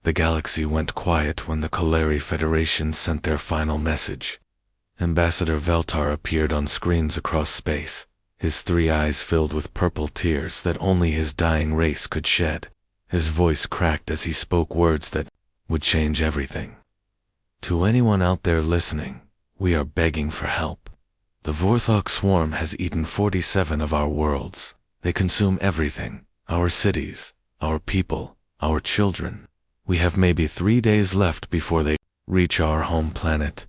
The galaxy went quiet when the Kaleri Federation sent their final message. Ambassador Veltar appeared on screens across space, his 3 eyes filled with purple tears that only his dying race could shed. His voice cracked as he spoke words that would change everything. To anyone out there listening, we are begging for help. The Vorthok swarm has eaten 47 of our worlds. They consume everything, our cities, our people, our children. We have maybe 3 days left before they reach our home planet.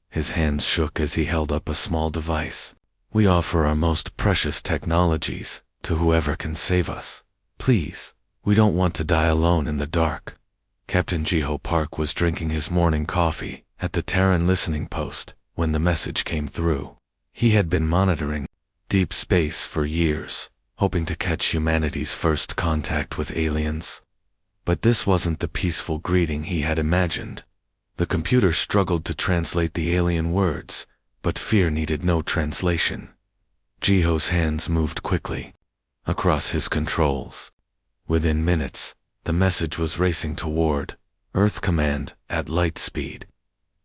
His hands shook as he held up a small device. We offer our most precious technologies to whoever can save us. Please, we don't want to die alone in the dark. Captain Jiho Park was drinking his morning coffee at the Terran listening post when the message came through. He had been monitoring deep space for years, hoping to catch humanity's first contact with aliens. But this wasn't the peaceful greeting he had imagined. The computer struggled to translate the alien words, but fear needed no translation. Jiho's hands moved quickly across his controls. Within minutes, the message was racing toward Earth Command at light speed.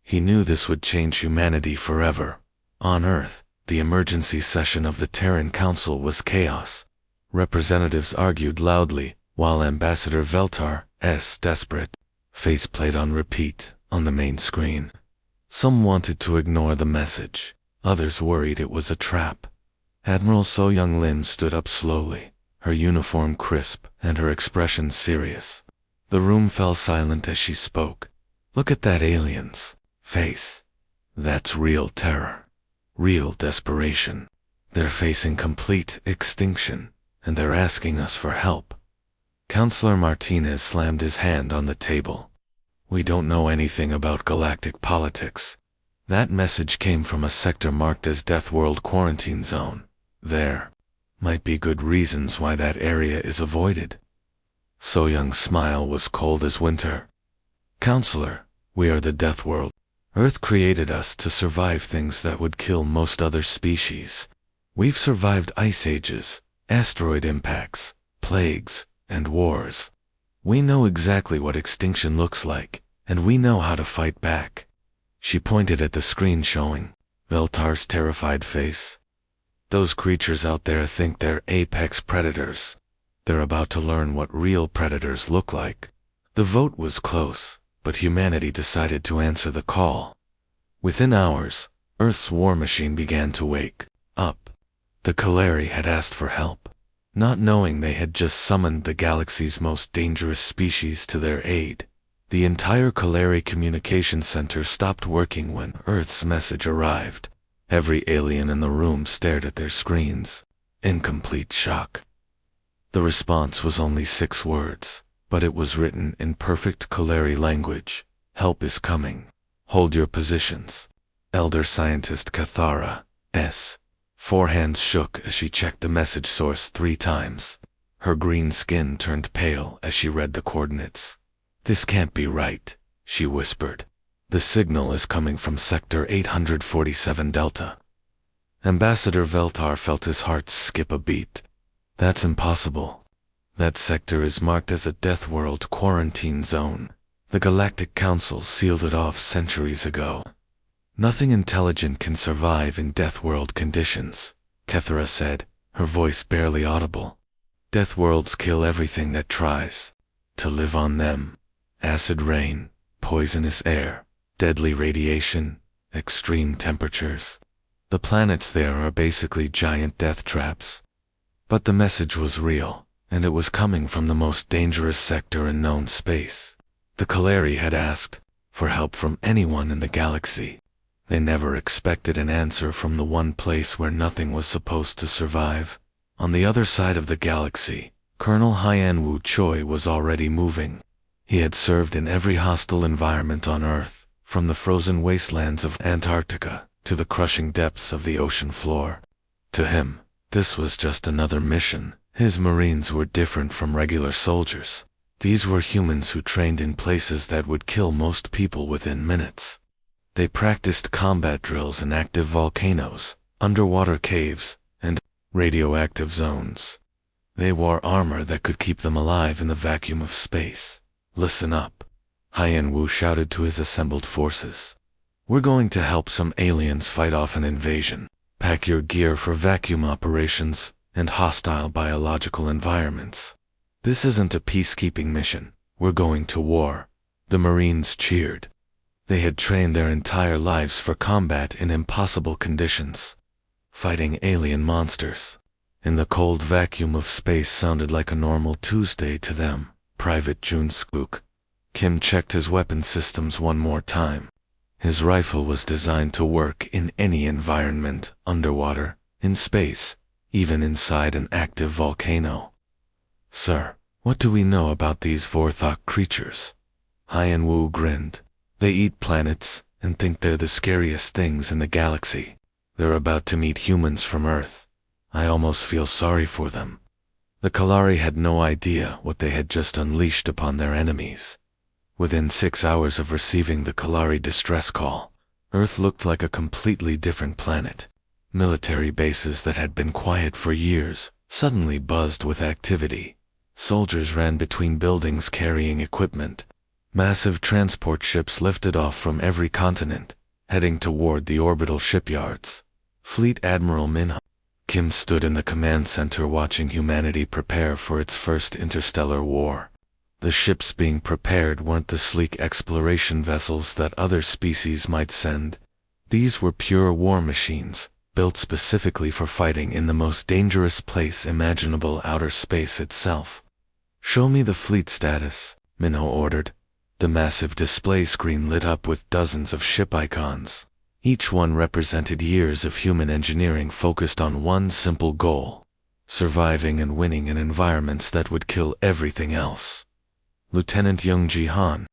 He knew this would change humanity forever. On Earth, the emergency session of the Terran Council was chaos. Representatives argued loudly, while Ambassador Veltar's desperate face played on repeat on the main screen. Some wanted to ignore the message. Others worried it was a trap. Admiral So Young Lim stood up slowly, her uniform crisp and her expression serious. The room fell silent as she spoke. Look at that alien's face. That's real terror. Real desperation. They're facing complete extinction, and they're asking us for help. Counselor Martinez slammed his hand on the table. We don't know anything about galactic politics. That message came from a sector marked as Deathworld Quarantine Zone. There might be good reasons why that area is avoided. So Young's smile was cold as winter. Counselor, we are the Deathworld. Earth created us to survive things that would kill most other species. We've survived ice ages, asteroid impacts, plagues, and wars. We know exactly what extinction looks like, and we know how to fight back. She pointed at the screen showing Veltar's terrified face. Those creatures out there think they're apex predators. They're about to learn what real predators look like. The vote was close, but humanity decided to answer the call. Within hours, Earth's war machine began to wake up. The Kaleri had asked for help, not knowing they had just summoned the galaxy's most dangerous species to their aid. The entire Kaleri communication center stopped working when Earth's message arrived. Every alien in the room stared at their screens, in complete shock. The response was only 6 words, but it was written in perfect Kaleri language. Help is coming. Hold your positions. Elder Scientist Cathara's forehands shook as she checked the message source 3 times. Her green skin turned pale as she read the coordinates. This can't be right, she whispered. The signal is coming from Sector 847 Delta. Ambassador Veltar felt his heart skip a beat. That's impossible. That sector is marked as a Deathworld Quarantine Zone. The Galactic Council sealed it off centuries ago. Nothing intelligent can survive in Deathworld conditions, Kethra said, her voice barely audible. Deathworlds kill everything that tries to live on them. Acid rain, poisonous air, deadly radiation, extreme temperatures. The planets there are basically giant death traps. But the message was real, and it was coming from the most dangerous sector in known space. The Kaleri had asked for help from anyone in the galaxy. They never expected an answer from the one place where nothing was supposed to survive. On the other side of the galaxy, Colonel Haiyan Wu Choi was already moving. He had served in every hostile environment on Earth, from the frozen wastelands of Antarctica to the crushing depths of the ocean floor. To him, this was just another mission. His Marines were different from regular soldiers. These were humans who trained in places that would kill most people within minutes. They practiced combat drills in active volcanoes, underwater caves, and radioactive zones. They wore armor that could keep them alive in the vacuum of space. Listen up, Hien Wu shouted to his assembled forces. We're going to help some aliens fight off an invasion. Pack your gear for vacuum operations and hostile biological environments. This isn't a peacekeeping mission. We're going to war. The Marines cheered. They had trained their entire lives for combat in impossible conditions, fighting alien monsters. In the cold vacuum of space sounded like a normal Tuesday to them. Private Jun Skook. Kim checked his weapon systems one more time. His rifle was designed to work in any environment, underwater, in space, even inside an active volcano. Sir, what do we know about these Vorthok creatures? Hien Wu grinned. They eat planets and think they're the scariest things in the galaxy. They're about to meet humans from Earth. I almost feel sorry for them. The Kalari had no idea what they had just unleashed upon their enemies. Within 6 hours of receiving the Kalari distress call, Earth looked like a completely different planet. Military bases that had been quiet for years suddenly buzzed with activity. Soldiers ran between buildings carrying equipment. Massive transport ships lifted off from every continent, heading toward the orbital shipyards. Fleet Admiral Min Kim stood in the command center watching humanity prepare for its first interstellar war. The ships being prepared weren't the sleek exploration vessels that other species might send. These were pure war machines, built specifically for fighting in the most dangerous place imaginable, outer space itself. Show me the fleet status, Minho ordered. The massive display screen lit up with dozens of ship icons. Each one represented years of human engineering focused on one simple goal: surviving and winning in environments that would kill everything else. Lieutenant Young Ji-han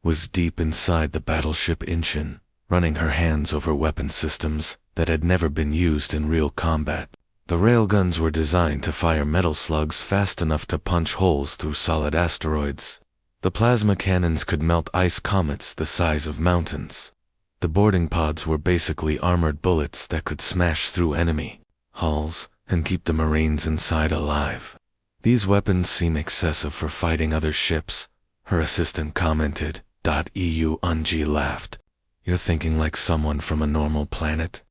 was deep inside the battleship Incheon, running her hands over weapon systems that had never been used in real combat. The railguns were designed to fire metal slugs fast enough to punch holes through solid asteroids. The plasma cannons could melt ice comets the size of mountains. The boarding pods were basically armored bullets that could smash through enemy hulls and keep the Marines inside alive. These weapons seem excessive for fighting other ships, her assistant commented. EU Unji laughed. You're thinking like someone from a normal planet?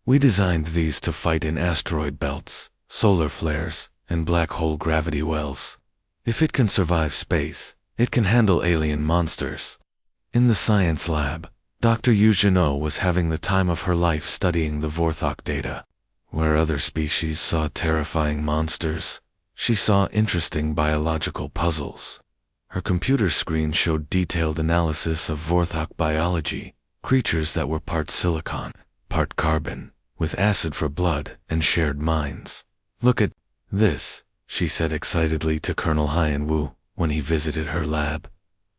We designed these to fight in asteroid belts, solar flares, and black hole gravity wells. If it can survive space, it can handle alien monsters. In the science lab, Dr. Yu Jino was having the time of her life studying the Vorthok data. Where other species saw terrifying monsters, she saw interesting biological puzzles. Her computer screen showed detailed analysis of Vorthok biology, creatures that were part silicon, part carbon, with acid for blood and shared minds. Look at this, she said excitedly to Colonel Hien Wu when he visited her lab.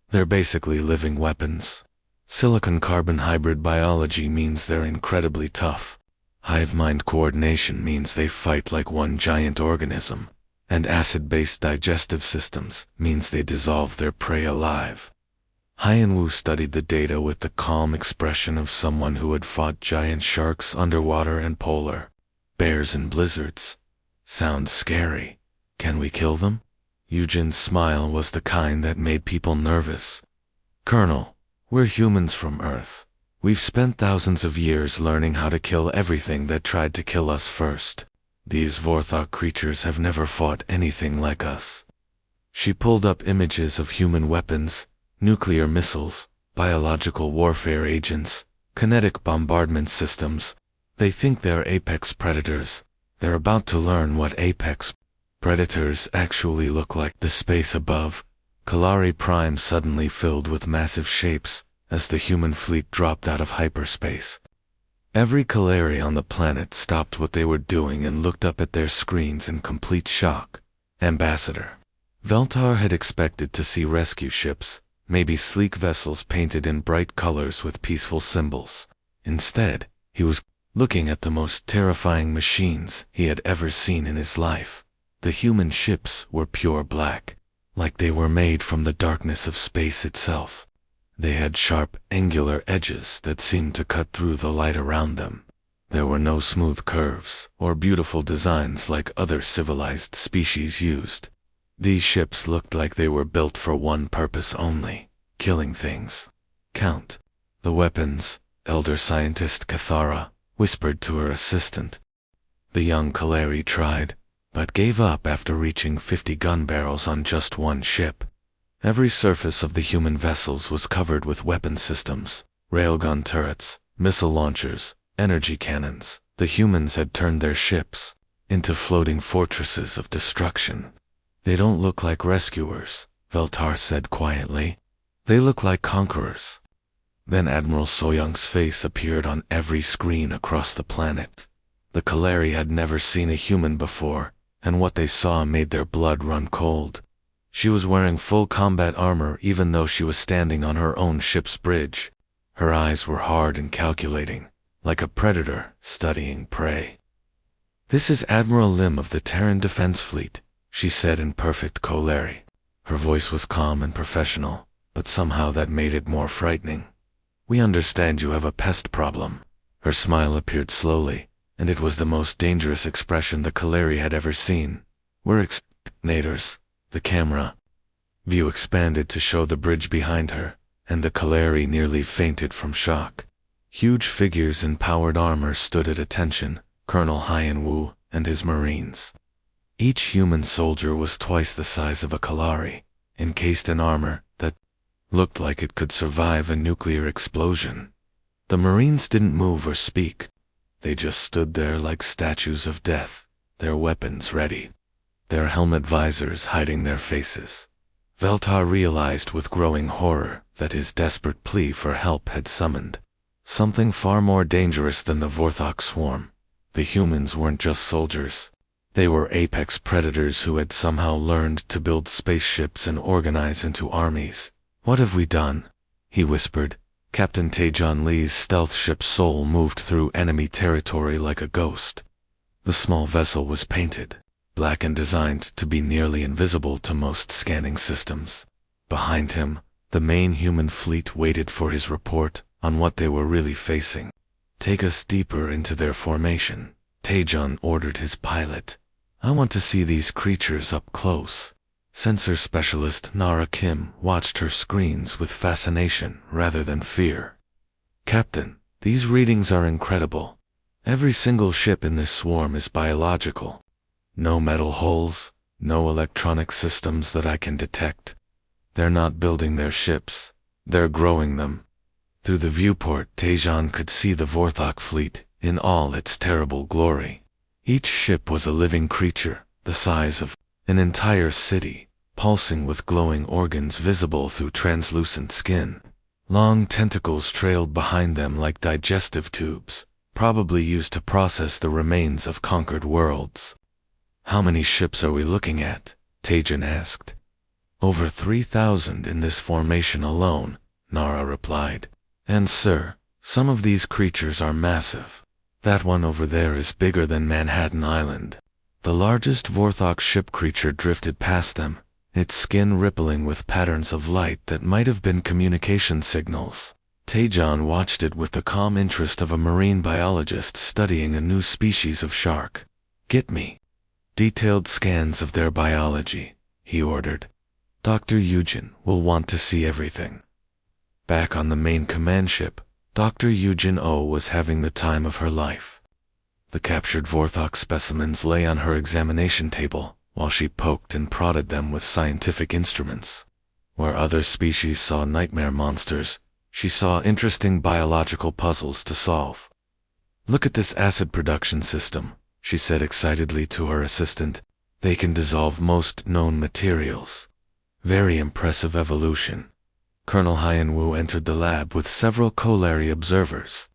They're basically living weapons. Silicon-carbon hybrid biology means they're incredibly tough. Hive-mind coordination means they fight like one giant organism. And acid-based digestive systems means they dissolve their prey alive. Hien Wu studied the data with the calm expression of someone who had fought giant sharks underwater and polar bears in blizzards. Sounds scary. Can we kill them? Eugen's smile was the kind that made people nervous. Colonel, we're humans from Earth. We've spent thousands of years learning how to kill everything that tried to kill us first. These Vorthok creatures have never fought anything like us. She pulled up images of human weapons, nuclear missiles, biological warfare agents, kinetic bombardment systems. They think they're apex predators. They're about to learn what apex predators actually look like. The space above, Kalari Prime suddenly filled with massive shapes as the human fleet dropped out of hyperspace. Every Kalari on the planet stopped what they were doing and looked up at their screens in complete shock. Ambassador Veltar had expected to see rescue ships, maybe sleek vessels painted in bright colors with peaceful symbols. Instead, he was looking at the most terrifying machines he had ever seen in his life. The human ships were pure black, like they were made from the darkness of space itself. They had sharp, angular edges that seemed to cut through the light around them. There were no smooth curves or beautiful designs like other civilized species used. These ships looked like they were built for one purpose only: killing things. Count the weapons, elder scientist Cathara whispered to her assistant. The young Kaleri tried, but gave up after reaching 50 gun barrels on just one ship. Every surface of the human vessels was covered with weapon systems, railgun turrets, missile launchers, energy cannons. The humans had turned their ships into floating fortresses of destruction. They don't look like rescuers, Veltar said quietly. They look like conquerors. Then Admiral Soyoung's face appeared on every screen across the planet. The Kaleri had never seen a human before, and what they saw made their blood run cold. She was wearing full combat armor even though she was standing on her own ship's bridge. Her eyes were hard and calculating, like a predator studying prey. "This is Admiral Lim of the Terran Defense Fleet," she said in perfect Kaleri. Her voice was calm and professional, but somehow that made it more frightening. "We understand you have a pest problem." Her smile appeared slowly, and it was the most dangerous expression the Kaleri had ever seen. "We're exterminators." The camera view expanded to show the bridge behind her, and the Kaleri nearly fainted from shock. Huge figures in powered armor stood at attention, Colonel Hyan Wu and his Marines. Each human soldier was twice the size of a Kalari, encased in armor that looked like it could survive a nuclear explosion. The Marines didn't move or speak. They just stood there like statues of death, their weapons ready, their helmet visors hiding their faces. Veltar realized with growing horror that his desperate plea for help had summoned something far more dangerous than the Vorthok swarm. The humans weren't just soldiers. They were apex predators who had somehow learned to build spaceships and organize into armies. "What have we done?" he whispered. Captain Taejon Lee's stealth ship Soul moved through enemy territory like a ghost. The small vessel was painted black and designed to be nearly invisible to most scanning systems. Behind him, the main human fleet waited for his report on what they were really facing. "Take us deeper into their formation," Taejon ordered his pilot. "I want to see these creatures up close." Sensor specialist Nara Kim watched her screens with fascination rather than fear. "Captain, these readings are incredible. Every single ship in this swarm is biological. No metal hulls, no electronic systems that I can detect. They're not building their ships, they're growing them." Through the viewport, Taejon could see the Vorthok fleet in all its terrible glory. Each ship was a living creature, the size of an entire city, pulsing with glowing organs visible through translucent skin. Long tentacles trailed behind them like digestive tubes, probably used to process the remains of conquered worlds. "How many ships are we looking at?" Taejon asked. "Over 3,000 in this formation alone," Nara replied. "And sir, some of these creatures are massive. That one over there is bigger than Manhattan Island." The largest Vorthok ship creature drifted past them, its skin rippling with patterns of light that might have been communication signals. Taejon watched it with the calm interest of a marine biologist studying a new species of shark. "Get me detailed scans of their biology," he ordered. "Dr. Eugen will want to see everything." Back on the main command ship, Dr. Eugen O was having the time of her life. The captured Vorthok specimens lay on her examination table, while she poked and prodded them with scientific instruments. Where other species saw nightmare monsters, she saw interesting biological puzzles to solve. "Look at this acid production system," she said excitedly to her assistant. "They can dissolve most known materials. Very impressive evolution." Colonel Hyan Wu entered the lab with several Kaleri observers.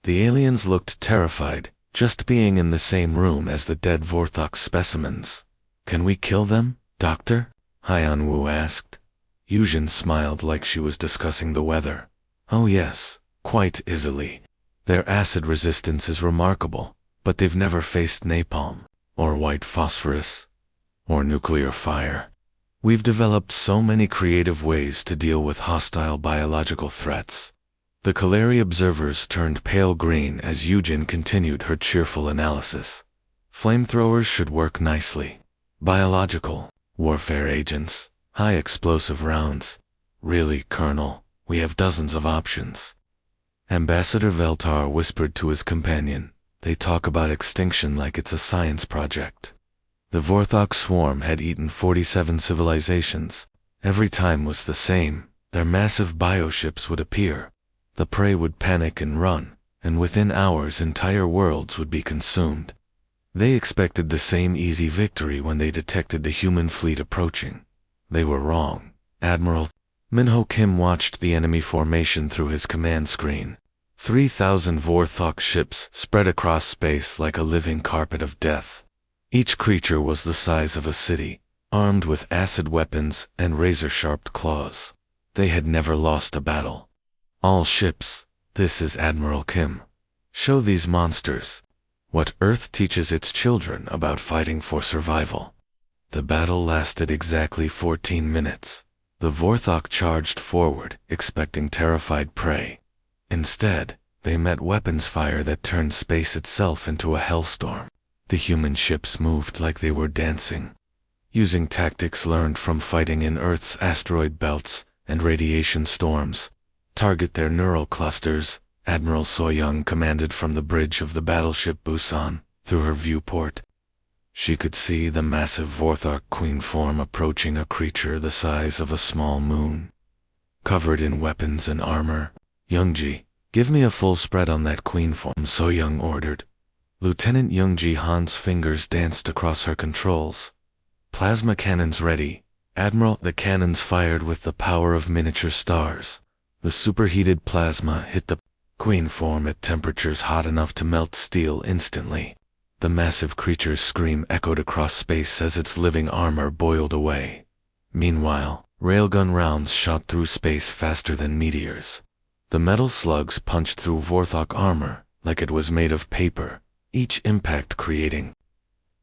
The aliens looked terrified, just being in the same room as the dead Vorthok specimens. "Can we kill them, Doctor?" Hyan Wu asked. Eugen smiled like she was discussing the weather. "Oh yes, quite easily. Their acid resistance is remarkable, but they've never faced napalm, or white phosphorus, or nuclear fire. We've developed so many creative ways to deal with hostile biological threats." The Kaleri observers turned pale green as Eugen continued her cheerful analysis. "Flamethrowers should work nicely. Biological warfare agents, high explosive rounds. Really, Colonel, we have dozens of options. Ambassador Veltar whispered to his companion. They talk about extinction like it's a science project. The Vorthok swarm had eaten 47 civilizations. Every time was the same. Their massive bioships would appear. The prey would panic and run, and within hours entire worlds would be consumed. They expected the same easy victory when they detected the human fleet approaching. They were wrong. Admiral Minho Kim watched the enemy formation through his command screen. 3,000 Vorthok ships spread across space like a living carpet of death. Each creature was the size of a city, armed with acid weapons and razor-sharp claws. They had never lost a battle. All ships, this is Admiral Kim. Show these monsters what Earth teaches its children about fighting for survival. The battle lasted exactly 14 minutes. The Vorthok charged forward, expecting terrified prey. Instead, they met weapons fire that turned space itself into a hellstorm. The human ships moved like they were dancing, using tactics learned from fighting in Earth's asteroid belts and radiation storms. Target their neural clusters, Admiral Soyoung commanded from the bridge of the battleship Busan, through her viewport. She could see the massive Vorthok queen form approaching a creature the size of a small moon. Covered in weapons and armor, Youngji, give me a full spread on that queen form, Soyoung ordered. Lieutenant Youngji Han's fingers danced across her controls. Plasma cannons ready, Admiral. The cannons fired with the power of miniature stars. The superheated plasma hit the queen form at temperatures hot enough to melt steel instantly. The massive creature's scream echoed across space as its living armor boiled away. Meanwhile, railgun rounds shot through space faster than meteors. The metal slugs punched through Vorthok armor like it was made of paper, each impact creating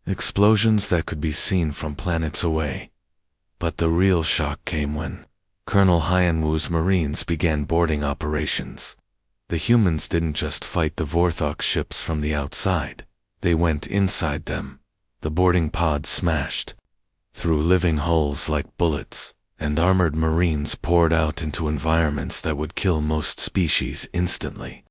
explosions that could be seen from planets away. But the real shock came when Colonel Hyanwoo's Marines began boarding operations. The humans didn't just fight the Vorthok ships from the outside. They went inside them. The boarding pods smashed through living holes like bullets, and armored Marines poured out into environments that would kill most species instantly.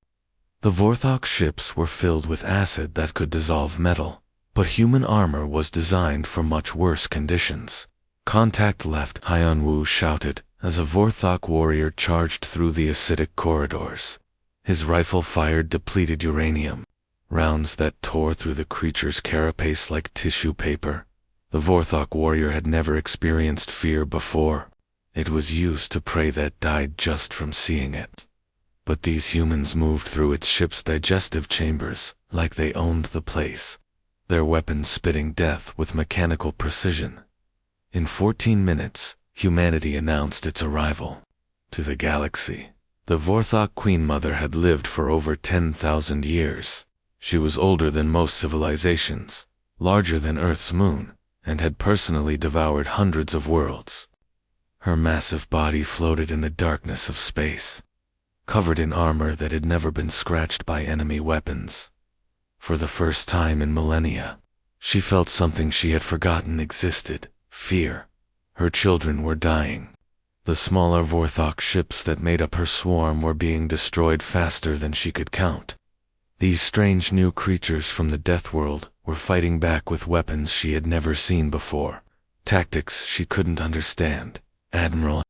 The Vorthok ships were filled with acid that could dissolve metal, but human armor was designed for much worse conditions. Contact left, Hyanwoo shouted, as a Vorthok warrior charged through the acidic corridors. His rifle fired depleted uranium, rounds that tore through the creature's carapace like tissue paper. The Vorthok warrior had never experienced fear before. It was used to prey that died just from seeing it. But these humans moved through its ship's digestive chambers like they owned the place, their weapons spitting death with mechanical precision. In 14 minutes, humanity announced its arrival to the galaxy. The Vorthok Queen Mother had lived for over 10,000 years. She was older than most civilizations, larger than Earth's moon, and had personally devoured hundreds of worlds. Her massive body floated in the darkness of space, covered in armor that had never been scratched by enemy weapons. For the first time in millennia, she felt something she had forgotten existed: fear. Her children were dying. The smaller Vorthok ships that made up her swarm were being destroyed faster than she could count. These strange new creatures from the Deathworld were fighting back with weapons she had never seen before, tactics she couldn't understand. Admiral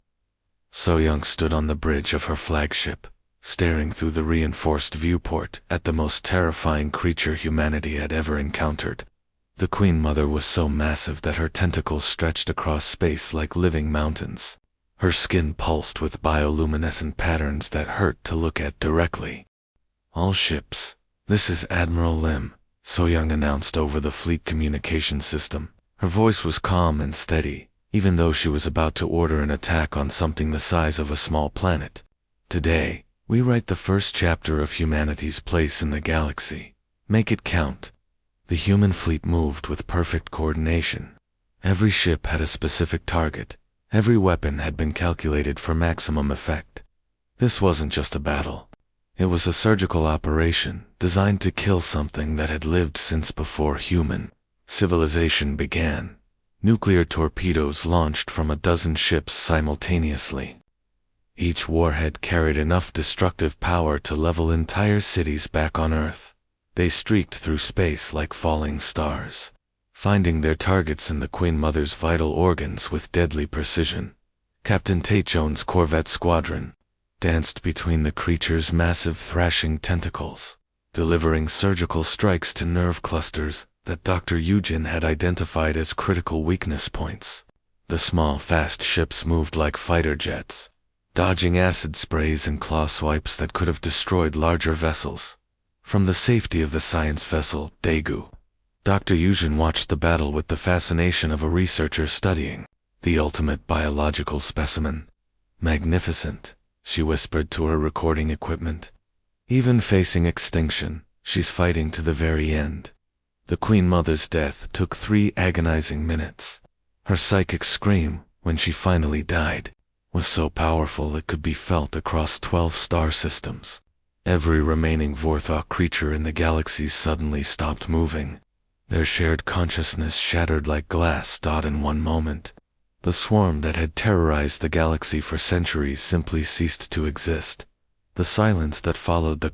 Soyoung stood on the bridge of her flagship, staring through the reinforced viewport at the most terrifying creature humanity had ever encountered. The Queen Mother was so massive that her tentacles stretched across space like living mountains. Her skin pulsed with bioluminescent patterns that hurt to look at directly. All ships, this is Admiral Lim, Soyoung announced over the fleet communication system. Her voice was calm and steady, even though she was about to order an attack on something the size of a small planet. Today, we write the first chapter of humanity's place in the galaxy. Make it count. The human fleet moved with perfect coordination. Every ship had a specific target. Every weapon had been calculated for maximum effect. This wasn't just a battle. It was a surgical operation designed to kill something that had lived since before human civilization began. Nuclear torpedoes launched from a dozen ships simultaneously. Each warhead carried enough destructive power to level entire cities back on Earth. They streaked through space like falling stars, finding their targets in the Queen Mother's vital organs with deadly precision. Captain Tachone's Corvette squadron danced between the creature's massive thrashing tentacles, delivering surgical strikes to nerve clusters that Dr. Eugen had identified as critical weakness points. The small, fast ships moved like fighter jets, dodging acid sprays and claw swipes that could have destroyed larger vessels. From the safety of the science vessel, Daegu, Dr. Eugen watched the battle with the fascination of a researcher studying the ultimate biological specimen. Magnificent, she whispered to her recording equipment. Even facing extinction, she's fighting to the very end. The Queen Mother's death took 3 agonizing minutes. Her psychic scream, when she finally died, was so powerful it could be felt across 12 star systems. Every remaining Vorthok creature in the galaxies suddenly stopped moving. Their shared consciousness shattered like glass in one moment. The swarm that had terrorized the galaxy for centuries simply ceased to exist. The silence that followed the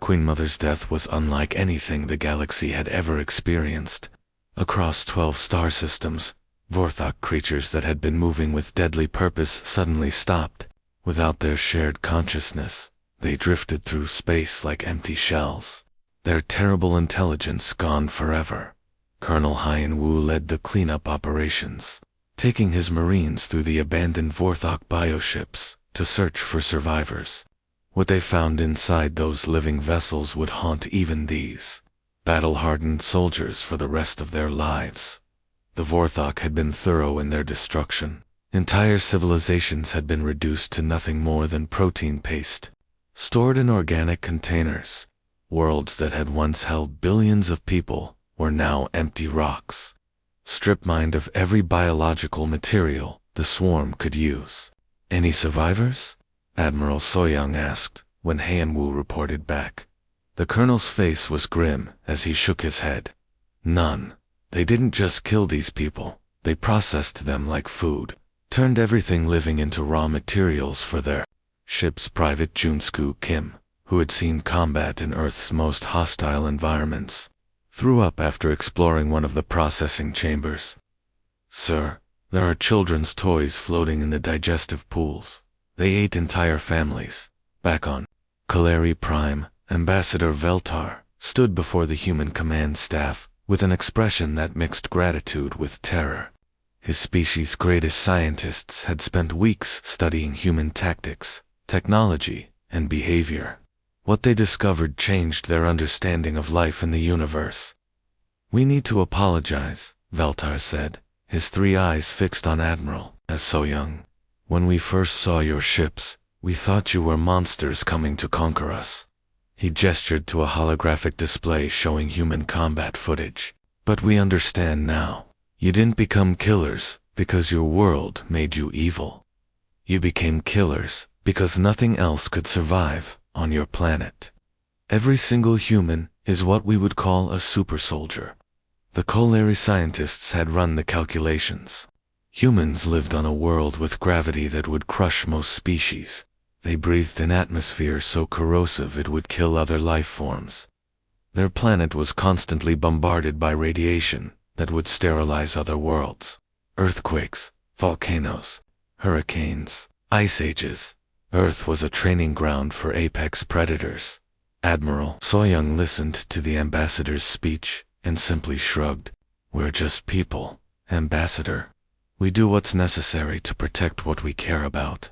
Queen Mother's death was unlike anything the galaxy had ever experienced. Across 12 star systems, Vorthok creatures that had been moving with deadly purpose suddenly stopped. Without their shared consciousness, they drifted through space like empty shells, their terrible intelligence gone forever. Colonel Hyen-Woo led the cleanup operations, taking his Marines through the abandoned Vorthok bioships to search for survivors. What they found inside those living vessels would haunt even these battle-hardened soldiers for the rest of their lives. The Vorthok had been thorough in their destruction. Entire civilizations had been reduced to nothing more than protein paste, stored in organic containers. Worlds that had once held billions of people were now empty rocks, strip-mined of every biological material the swarm could use. "Any survivors?" Admiral Soyoung asked, when Hyen-Woo reported back. The colonel's face was grim as he shook his head. "None. They didn't just kill these people, they processed them like food, turned everything living into raw materials for their ship's Private Junsku Kim, who had seen combat in Earth's most hostile environments, threw up after exploring one of the processing chambers. Sir, there are children's toys floating in the digestive pools. They ate entire families." Back on Kaleri Prime, Ambassador Veltar stood before the human command staff with an expression that mixed gratitude with terror. His species' greatest scientists had spent weeks studying human tactics, technology, and behavior. What they discovered changed their understanding of life in the universe. "We need to apologize," Veltar said, his 3 eyes fixed on Admiral Soyoung. "When we first saw your ships, we thought you were monsters coming to conquer us." He gestured to a holographic display showing human combat footage. "But we understand now. You didn't become killers because your world made you evil. You became killers because nothing else could survive on your planet. Every single human is what we would call a super soldier." The Kaleri scientists had run the calculations. Humans lived on a world with gravity that would crush most species. They breathed an atmosphere so corrosive it would kill other life forms. Their planet was constantly bombarded by radiation that would sterilize other worlds. Earthquakes, volcanoes, hurricanes, ice ages. Earth was a training ground for apex predators. Admiral Soyoung listened to the ambassador's speech and simply shrugged. "We're just people, Ambassador. We do what's necessary to protect what we care about."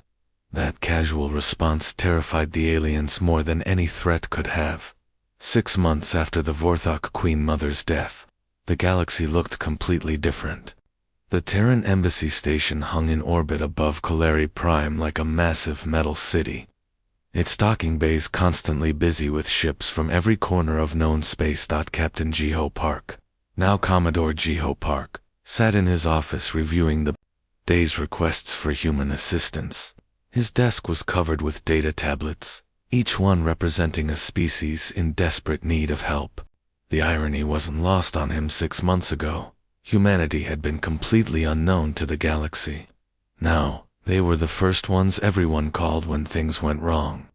That casual response terrified the aliens more than any threat could have. 6 months after the Vorthok Queen Mother's death, the galaxy looked completely different. The Terran embassy station hung in orbit above Kaleri Prime like a massive metal city. Its docking bays constantly busy with ships from every corner of known space. Captain Jiho Park, now Commodore Jiho Park, sat in his office reviewing the day's requests for human assistance. His desk was covered with data tablets, each one representing a species in desperate need of help. The irony wasn't lost on him. 6 months ago, humanity had been completely unknown to the galaxy. Now, They were the first ones everyone called when things went wrong.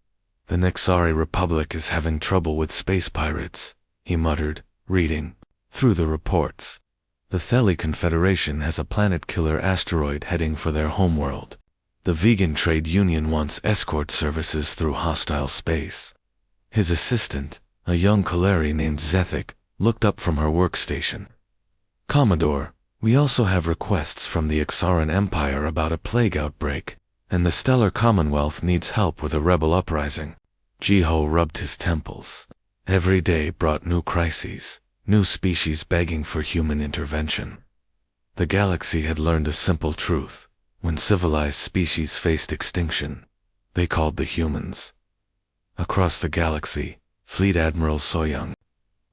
The Nexari Republic is having trouble with space pirates, he muttered, reading through the reports. The Theli Confederation has a planet-killer asteroid heading for their homeworld. The Vegan Trade Union wants escort services through hostile space. His assistant, a young Kaleri named Zethic, looked up from her workstation. Commodore, we also have requests from the Ixaran Empire about a plague outbreak, and the Stellar Commonwealth needs help with a rebel uprising. Jiho rubbed his temples. Every day brought new crises, new species begging for human intervention. The galaxy had learned a simple truth. When civilized species faced extinction, they called the humans. Across the galaxy, Fleet Admiral Soyoung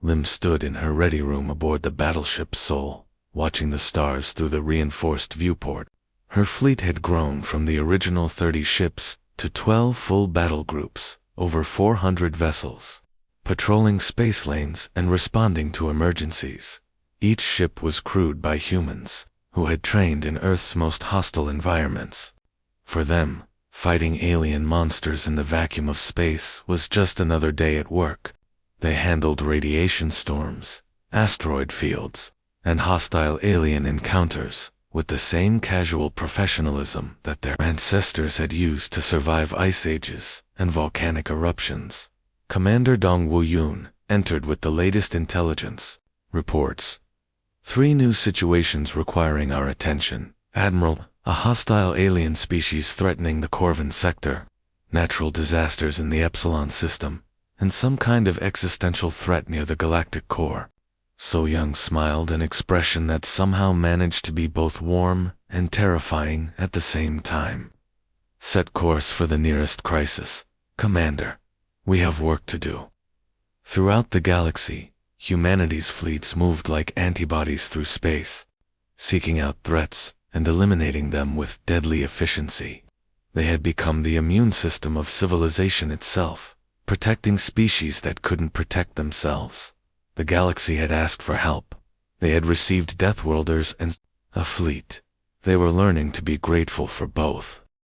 Lim stood in her ready room aboard the battleship Seoul, watching the stars through the reinforced viewport. Her fleet had grown from the original 30 ships to 12 full battle groups, over 400 vessels, patrolling space lanes and responding to emergencies. Each ship was crewed by humans, who had trained in Earth's most hostile environments. For them, fighting alien monsters in the vacuum of space was just another day at work. They handled radiation storms, asteroid fields, and hostile alien encounters with the same casual professionalism that their ancestors had used to survive ice ages and volcanic eruptions. Commander Dong Wu-yun entered with the latest intelligence reports. 3 new situations requiring our attention. Admiral, a hostile alien species threatening the Corvin sector, natural disasters in the Epsilon system, and some kind of existential threat near the galactic core. Soyoung smiled, an expression that somehow managed to be both warm and terrifying at the same time. Set course for the nearest crisis, Commander. We have work to do. Throughout the galaxy, humanity's fleets moved like antibodies through space, seeking out threats and eliminating them with deadly efficiency. They had become the immune system of civilization itself, protecting species that couldn't protect themselves. The galaxy had asked for help. They had received Deathworlders and a fleet. They were learning to be grateful for both.